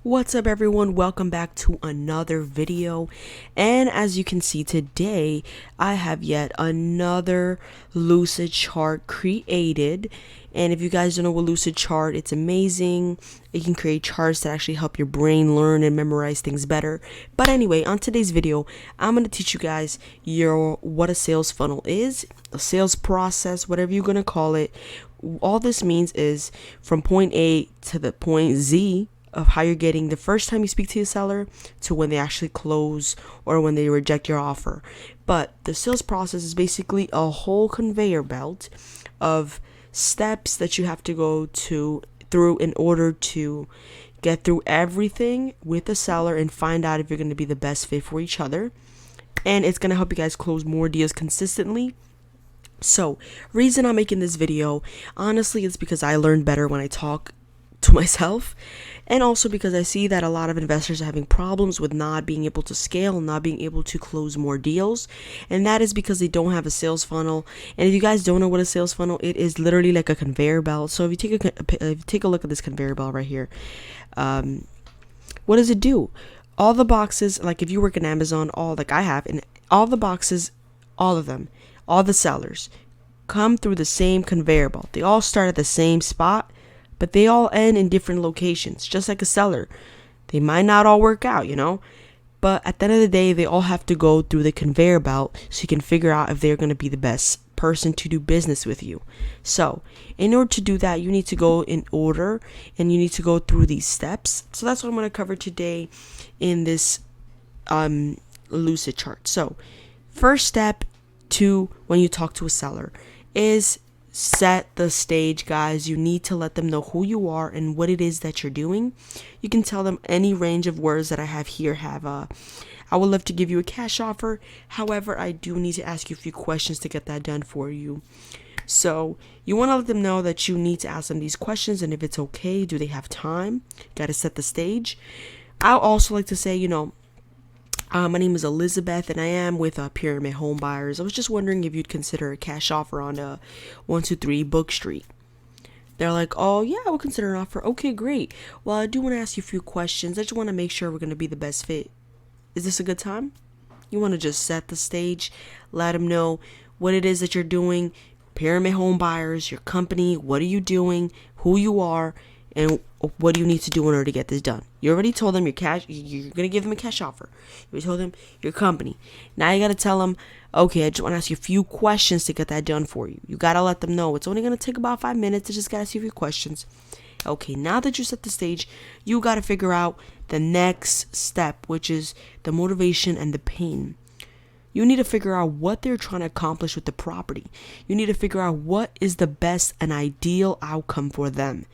What's up, everyone? Welcome back to another video. And as you can see today, I have yet another lucid chart created. And if you guys don't know what lucid chart, it's amazing. It can create charts that actually help your brain learn and memorize things better. But anyway, on today's video, I'm going to teach you guys what a sales funnel is, a sales process, whatever you're going to call it. All this means is from point A to the point Z of how you're getting the first time you speak to a seller to when they actually close or when they reject your offer. But the sales process is basically a whole conveyor belt of steps that you have to go through in order to get through everything with the seller and find out if you're going to be the best fit for each other. And it's going to help you guys close more deals consistently. So, reason I'm making this video, honestly, it's because I learn better when I talk to myself, and also because I see that a lot of investors are having problems with not being able to scale, not being able to close more deals, and that is because they don't have a sales funnel. And if you guys don't know what a sales funnel, it is literally like a conveyor belt. So if you take a look at this conveyor belt right here, what does it do? All the boxes, like if you work in Amazon, all the boxes, all of them, all the sellers come through the same conveyor belt. They all start at the same spot, but they all end in different locations, just like a seller. They might not all work out, but at the end of the day, they all have to go through the conveyor belt so you can figure out if they're going to be the best person to do business with you. So in order to do that, you need to go in order and you need to go through these steps. So that's what I'm going to cover today in this lucid chart. So first step to when you talk to a seller is set the stage, guys. You need to let them know who you are and what it is that you're doing. You can tell them any range of words that I have here. I would love to give you a cash offer. However, I do need to ask you a few questions to get that done for you. So you want to let them know that you need to ask them these questions, and if it's okay, do they have time? Got to set the stage. I also like to say, my name is Elizabeth, and I am with Pyramid Home Buyers. I was just wondering if you'd consider a cash offer on 123 Book Street. They're like, oh, yeah, I would consider an offer. Okay, great. Well, I do want to ask you a few questions. I just want to make sure we're going to be the best fit. Is this a good time? You want to just set the stage, let them know what it is that you're doing, Pyramid Home Buyers, your company, what are you doing, who you are, and what do you need to do in order to get this done. You already told them you're going to give them a cash offer. You already told them your company. Now you got to tell them, okay, I just want to ask you a few questions to get that done for you. You got to let them know it's only going to take about 5 minutes. I just got to ask you a few questions. Okay, now that you set the stage, you got to figure out the next step, which is the motivation and the pain. You need to figure out what they're trying to accomplish with the property. You need to figure out what is the best and ideal outcome for them.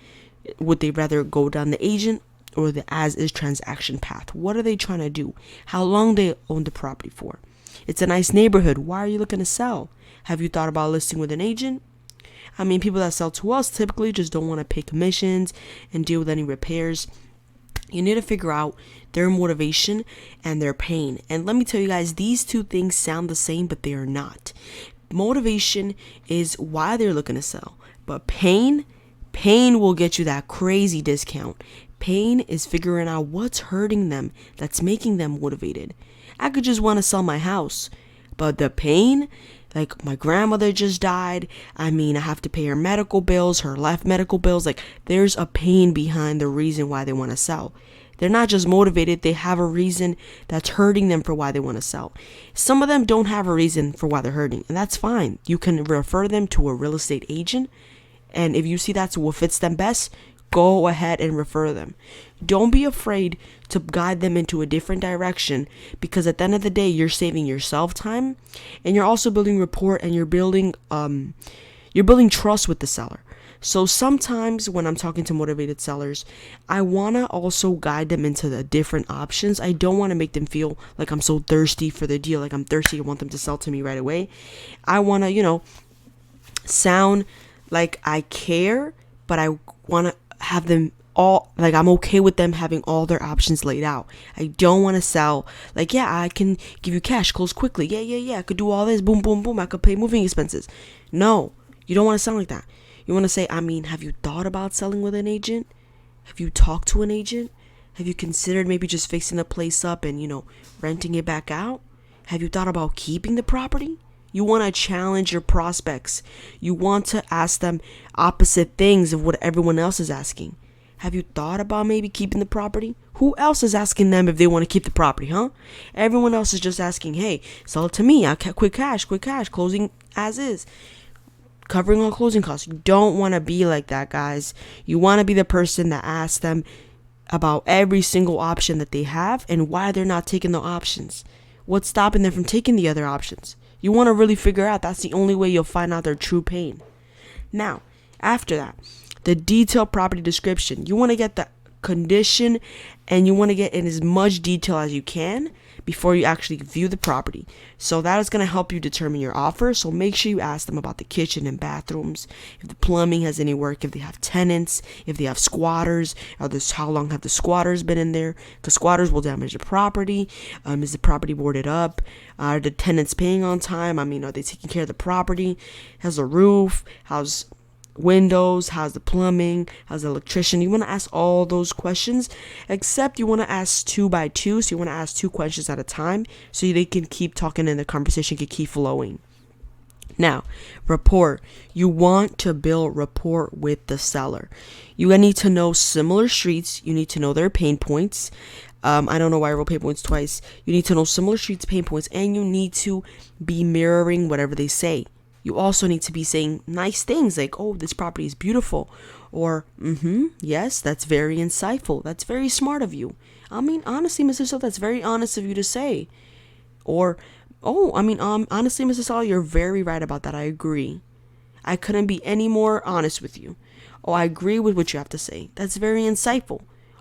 Would they rather go down the agent or the as-is transaction path? What are they trying to do? How long they own the property for? It's a nice neighborhood. Why are you looking to sell? Have you thought about listing with an agent? I mean, people that sell to us typically just don't want to pay commissions and deal with any repairs. You need to figure out their motivation and their pain. And let me tell you guys, these two things sound the same, but they are not. Motivation is why they're looking to sell, but pain will get you that crazy discount. Pain is figuring out what's hurting them that's making them motivated. I could just want to sell my house, but the pain, like my grandmother just died. I have to pay her medical bills, her life medical bills. Like there's a pain behind the reason why they want to sell. They're not just motivated, they have a reason that's hurting them for why they want to sell. Some of them don't have a reason for why they're hurting, and that's fine. You can refer them to a real estate agent. And if you see that's what fits them best, go ahead and refer them. Don't be afraid to guide them into a different direction, because at the end of the day, you're saving yourself time, and you're also building rapport, and you're building trust with the seller. So sometimes when I'm talking to motivated sellers, I want to also guide them into the different options. I don't want to make them feel like I'm so thirsty for the deal, like I'm thirsty, I want them to sell to me right away. I want to, sound like I care, but I want to have them all, like I'm okay with them having all their options laid out. I don't want to sell like, yeah, I can give you cash, close quickly. Yeah, I could do all this, boom, boom, boom. I could pay moving expenses. No, you don't want to sound like that. You want to say, have you thought about selling with an agent? Have you talked to an agent? Have you considered maybe just fixing the place up and, renting it back out? Have you thought about keeping the property? You want to challenge your prospects. You want to ask them opposite things of what everyone else is asking. Have you thought about maybe keeping the property? Who else is asking them if they want to keep the property, huh? Everyone else is just asking, hey, sell it to me. I'll quick cash, closing as is. Covering all closing costs. You don't want to be like that, guys. You want to be the person that asks them about every single option that they have and why they're not taking the options. What's stopping them from taking the other options? You want to really figure out. That's the only way you'll find out their true pain. Now, after that, the detailed property description. You want to get the condition and you want to get in as much detail as you can before you actually view the property. So that is going to help you determine your offer. So make sure you ask them about the kitchen and bathrooms, if the plumbing has any work, if they have tenants, if they have squatters, how long have the squatters been in there? Because squatters will damage the property. Is the property boarded up? Are the tenants paying on time? Are they taking care of the property? How's the roof? How's windows? How's the plumbing? How's the electrician? You want to ask all those questions, except you want to ask 2 by 2. So you want to ask 2 questions at a time so they can keep talking and the conversation can keep flowing. Now, rapport. You want to build rapport with the seller. You need to know similar streets. You need to know their pain points. I don't know why I wrote pain points twice. You need to know similar streets, pain points, and you need to be mirroring whatever they say. You also need to be saying nice things like, oh, this property is beautiful. Or, yes, that's very insightful. That's very smart of you. Honestly, Mr. Seller, that's very honest of you to say. Or, honestly, Mr. Seller, you're very right about that. I agree. I couldn't be any more honest with you. Oh, I agree with what you have to say. That's very insightful.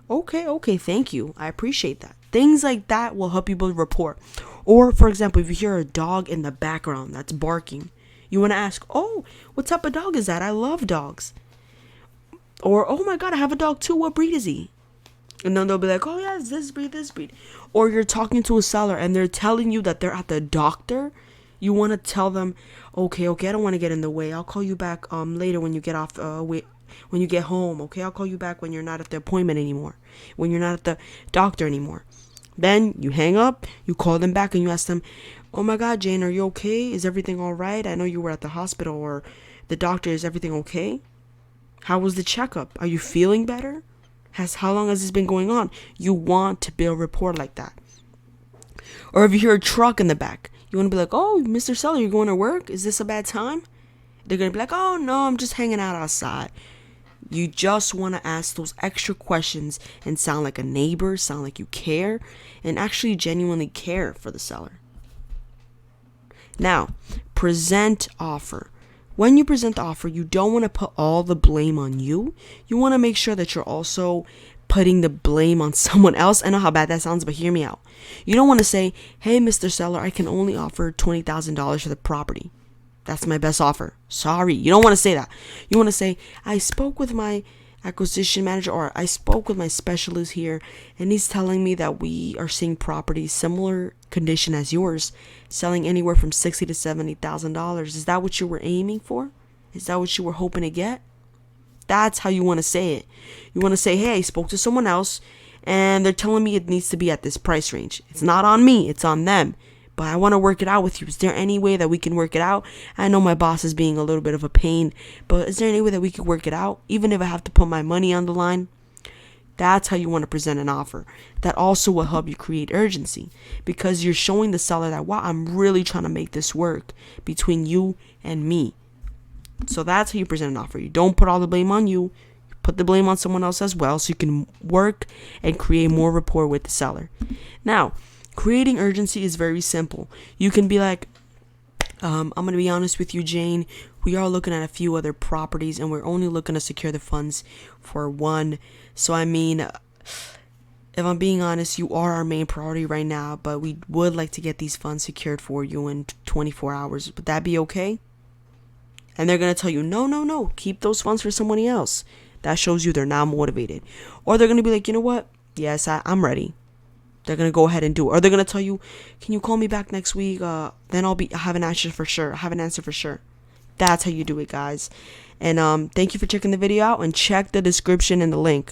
Okay, thank you. I appreciate that. Things like that will help you build rapport. Or, for example, if you hear a dog in the background that's barking, you want to ask, oh, what type of dog is that? I love dogs. Or, oh my God, I have a dog too. What breed is he? And then they'll be like, oh yeah, it's this breed. Or you're talking to a seller and they're telling you that they're at the doctor. You want to tell them, okay, I don't want to get in the way. I'll call you back later when you get off, when you get home. Okay, I'll call you back when you're not at the appointment anymore. When you're not at the doctor anymore. Then you hang up, you call them back and you ask them, oh my God, Jane, are you okay? Is everything all right? I know you were at the hospital or the doctor. Is everything okay? How was the checkup? Are you feeling better? How long has this been going on? You want to build rapport like that. Or if you hear a truck in the back, you want to be like, oh, Mr. Seller, you're going to work? Is this a bad time? They're going to be like, oh, no, I'm just hanging out outside. You just want to ask those extra questions and sound like a neighbor, sound like you care, and actually genuinely care for the seller. Now, present offer. When you present the offer, you don't want to put all the blame on you. You want to make sure that you're also putting the blame on someone else. I know how bad that sounds, but hear me out. You don't want to say, hey, Mr. Seller, I can only offer $20,000 for the property. That's my best offer. Sorry. You don't want to say that. You want to say, I spoke with my acquisition manager, or I spoke with my specialist here, and he's telling me that we are seeing properties similar condition as yours, selling anywhere from $60,000 to $70,000. Is that what you were aiming for? Is that what you were hoping to get? That's how you want to say it. You want to say, hey, I spoke to someone else, and they're telling me it needs to be at this price range. It's not on me. It's on them. But I want to work it out with you. Is there any way that we can work it out? I know my boss is being a little bit of a pain, but is there any way that we could work it out? Even if I have to put my money on the line? That's how you want to present an offer. That also will help you create urgency, because you're showing the seller that, wow, I'm really trying to make this work between you and me. So that's how you present an offer. You don't put all the blame on you. You put the blame on someone else as well, so you can work and create more rapport with the seller. Now, creating urgency is very simple. You can be like, I'm going to be honest with you, Jane. We are looking at a few other properties, and we're only looking to secure the funds for one. So, if I'm being honest, you are our main priority right now, but we would like to get these funds secured for you in 24 hours. Would that be okay? And they're going to tell you, no, keep those funds for somebody else. That shows you they're not motivated. Or they're going to be like, you know what? Yes, I'm ready. They're going to go ahead and do it. Or they're going to tell you, can you call me back next week? Then I have an answer for sure. That's how you do it, guys. And thank you for checking the video out, and check the description and the link.